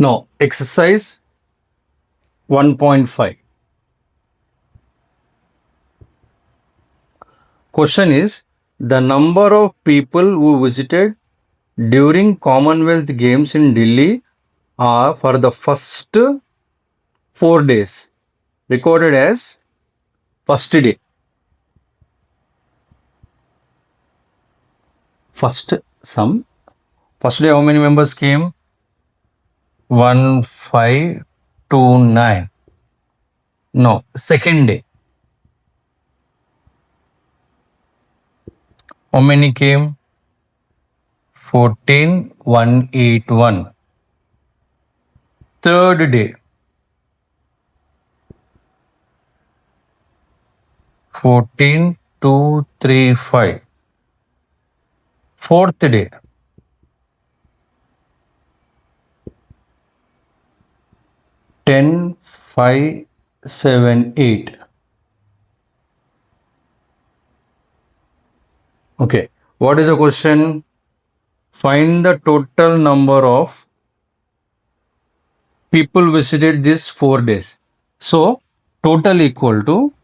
No, exercise 1.5. Question is, the number of people who visited during Commonwealth Games in Delhi are for the first 4 days recorded as first day. First day how many members came? 1529. No, second day. How many came? 14181. Third day. 14235. Fourth day. 10578. Okay. What is the question? Find the total number of people visited these 4 days. So, total equal to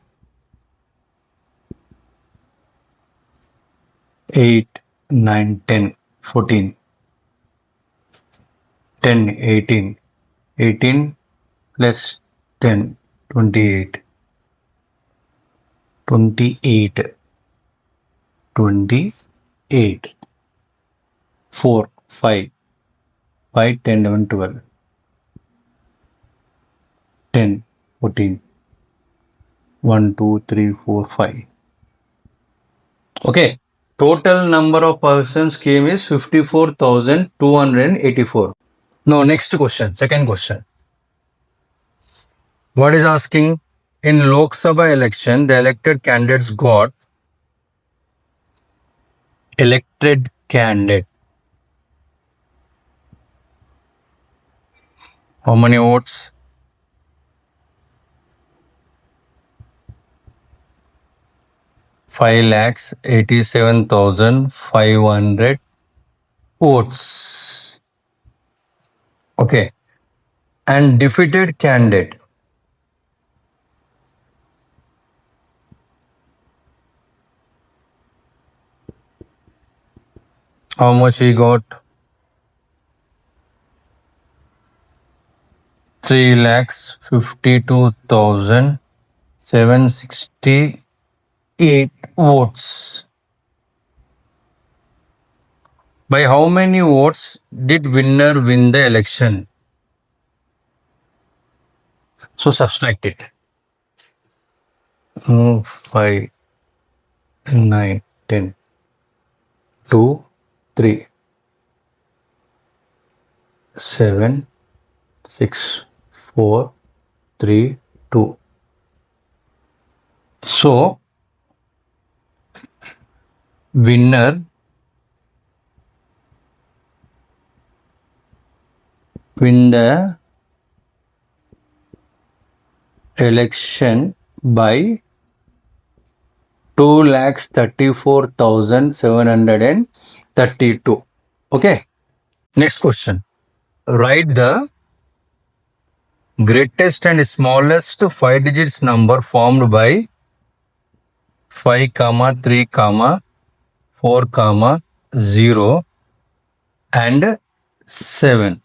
8, 9, 10, 14, 10, 18, 18 plus 10, 28, 28, 28, 4, 5, 5, 10, 11, 12, 10, 14, 1, 2, 3, 4, 5. Okay. Total number of persons came is 54,284. Now, next question, second question. What is asking? In Lok Sabha election, the elected candidates got elected candidate. How many votes? 5,87,500 votes. Okay. And defeated candidate. How much he got? 3,52,768 votes. By how many votes did winner win the election? So subtract it. 5, 9, 10, 2, 3, 7, 6, 4, 3, 2. So, winner win the election by 2,34,732. Okay. Next question. Write the greatest and smallest 5 digits number formed by 5, 3, 4, 0 and 7.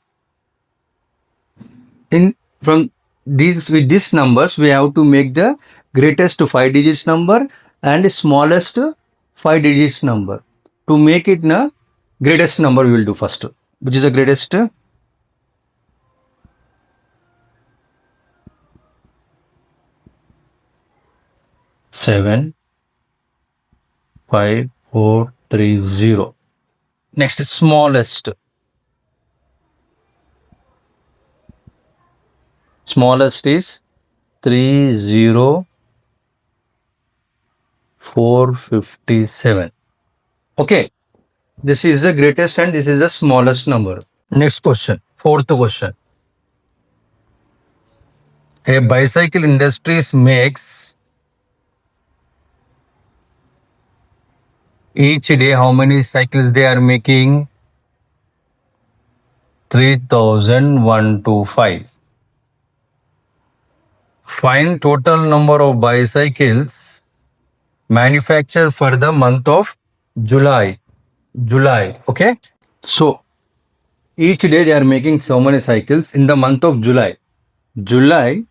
From these, with these numbers, we have to make the greatest 5 digits number and smallest 5 digits number. To make it the greatest number, we will do first. Which is the greatest? 7, 5, 4, 3, 0. Next, smallest. Smallest is 30457. Okay. This is the greatest and this is the smallest number. Next question. Fourth question. A bicycle industries makes each day how many cycles they are making? 3,125. Find total number of bicycles manufactured for the month of July. July. Okay. So each day they are making so many cycles in the month of July. July,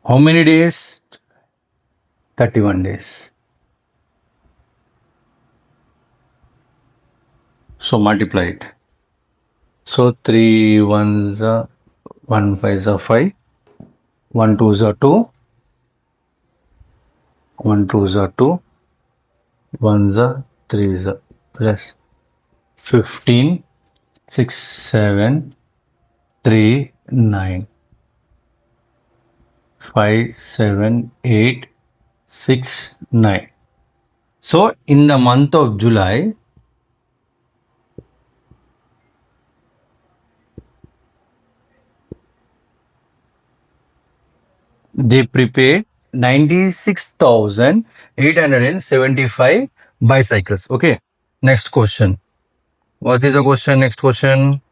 how many days? 31 days. So multiply it. So 3 ones are 1 5s are 5, 1 2s are 2, 1 2s are 2, 1s are 3s are plus 15, 6 7, 3 9, 5 7 8, 6 9. So in the month of July, they prepared 96,875 bicycles. Okay. Next question. What is the question? Next question.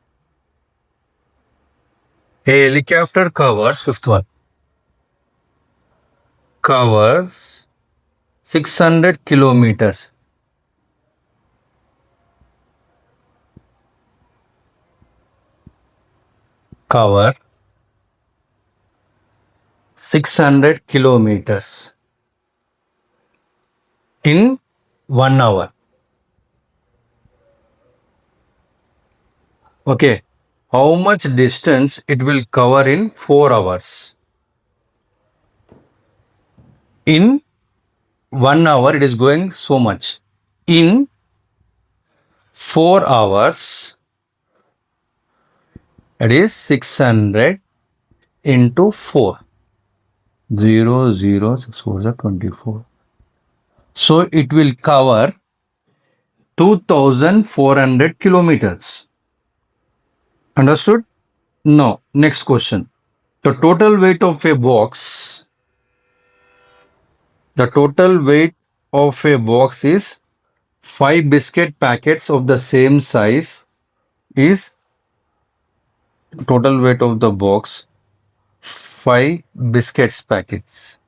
A helicopter covers, fifth one, covers 600 kilometers. Cover 600 kilometers in 1 hour. Okay. How much distance it will cover in 4 hours? In 1 hour, it is going so much. In 4 hours, it is 600 into 4. 0, 0, 6, 4 is 24. So it will cover 2,400 kilometers. Understood? Now, next question. The total weight of a box, the total weight of a box is 5 biscuit packets of the same size is total weight of the box 5 biscuits packets.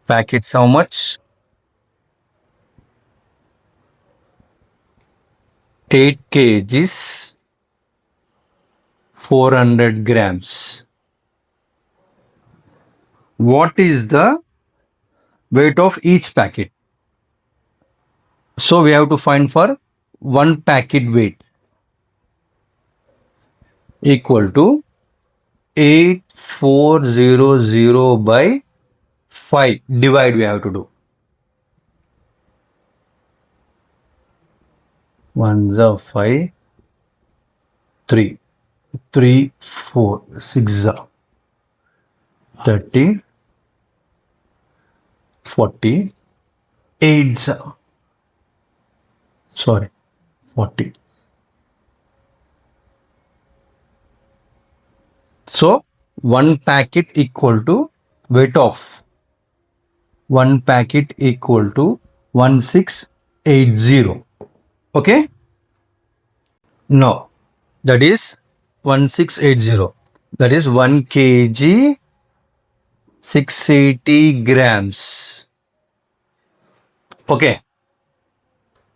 Packets how much? 8 kgs, 400 grams. What is the weight of each packet? So we have to find for one packet weight equal to 8400 by 5. Divide we have to do. 1s are 5, 3, 3, 4, 6 are 30, 40, 8 are, sorry, 40. So one packet equal to weight of one packet equal to 1680. Okay. No, that is 1680. That is 1 kg 680 grams. Okay.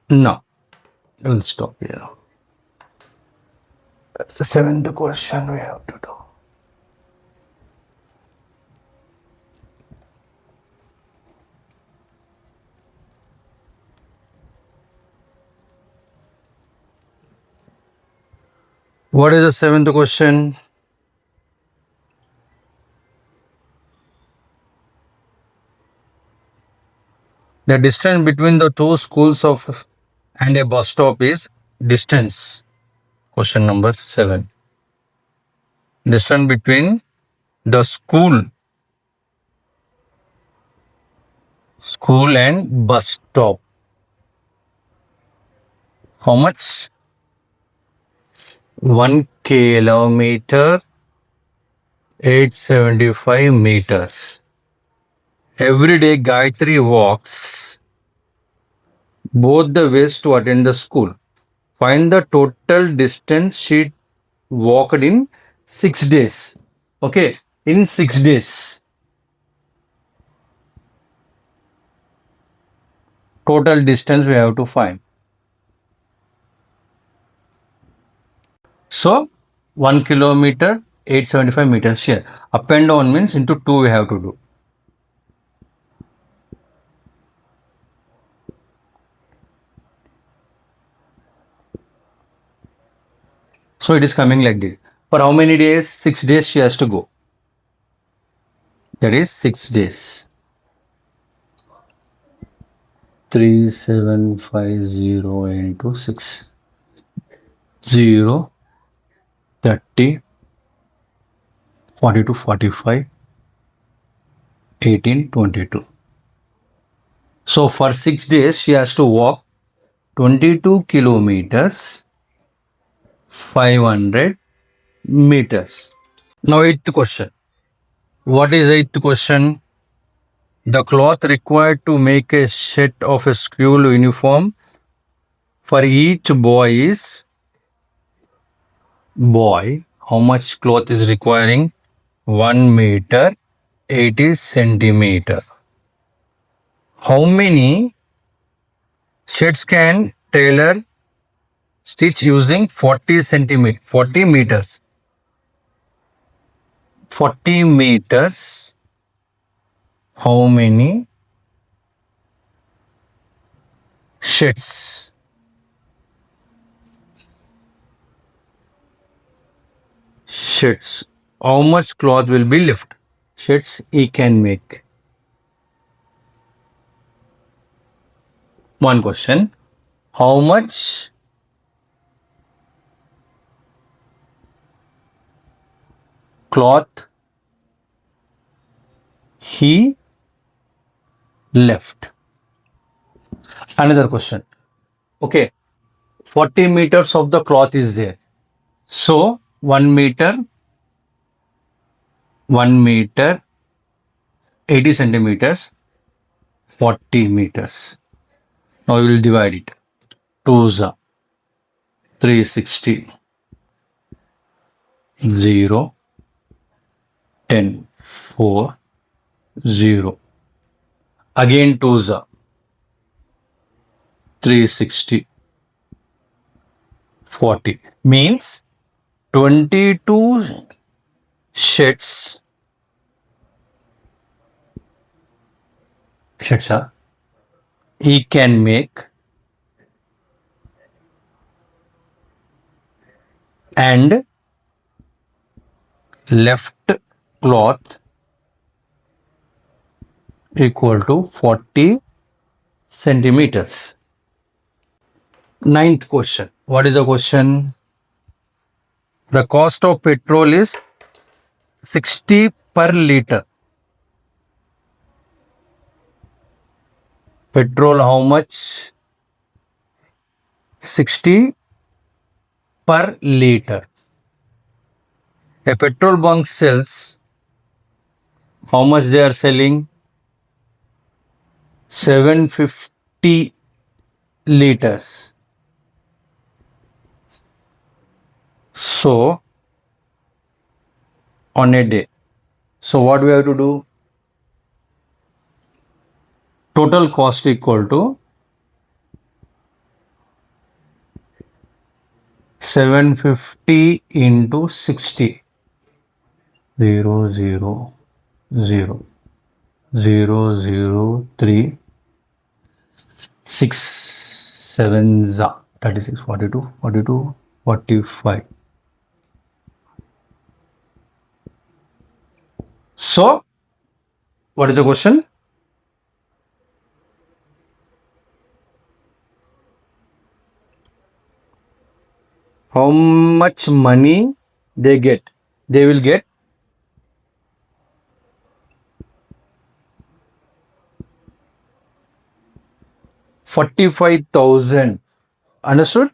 No, we'll stop here. The seventh question we have to do. What is the seventh question? The distance between the two schools of and a bus stop is distance. Question number 7. Distance between the school and bus stop. How much? 1 kilometer 875 meters. Every day Gayatri walks both the ways to attend the school. Find the total distance she walked in 6 days. Okay, in 6 days. Total distance we have to find. So 1 kilometer, 875 meters here. Up and down means into 2 we have to do. So it is coming like this. For how many days? 6 days she has to go. That is 6 days. 3750 into 6. 0, 30, 42, 45, 18, 22. So for 6 days she has to walk 22 kilometers, 500 meters. Now eighth question. What is eighth question? The cloth required to make a set of a school uniform for each boy is boy. How much cloth is requiring? 1 meter 80 centimeter. How many shirts can tailor stitch using 40 centimeter 40 meters? 40 meters. How many shirts? Shirts. How much cloth will be left? Shirts he can make. One question. How much cloth he left? Another question. Okay. 40 meters of the cloth is there. So 1 meter, 1 meter, 80 centimeters, 40 meters. Now we will divide it. 2 is 360, 0, 10, 4, 0. Again 2 is 360, 40. Means 22 shirts he can make, and left cloth equal to 40 centimeters. Ninth question. What is the question? The cost of petrol is 60 per liter. Petrol how much? 60 per liter. A petrol bunk sells, how much they are selling? 750 liters. So on a day. So what we have to do? Total cost equal to 750 into 60. 0, 0, 0, 0, 0, 3, 6, 7, 36, 42, 42, 45. So, what is the question? How much money they get? They will get 45,000. Understood?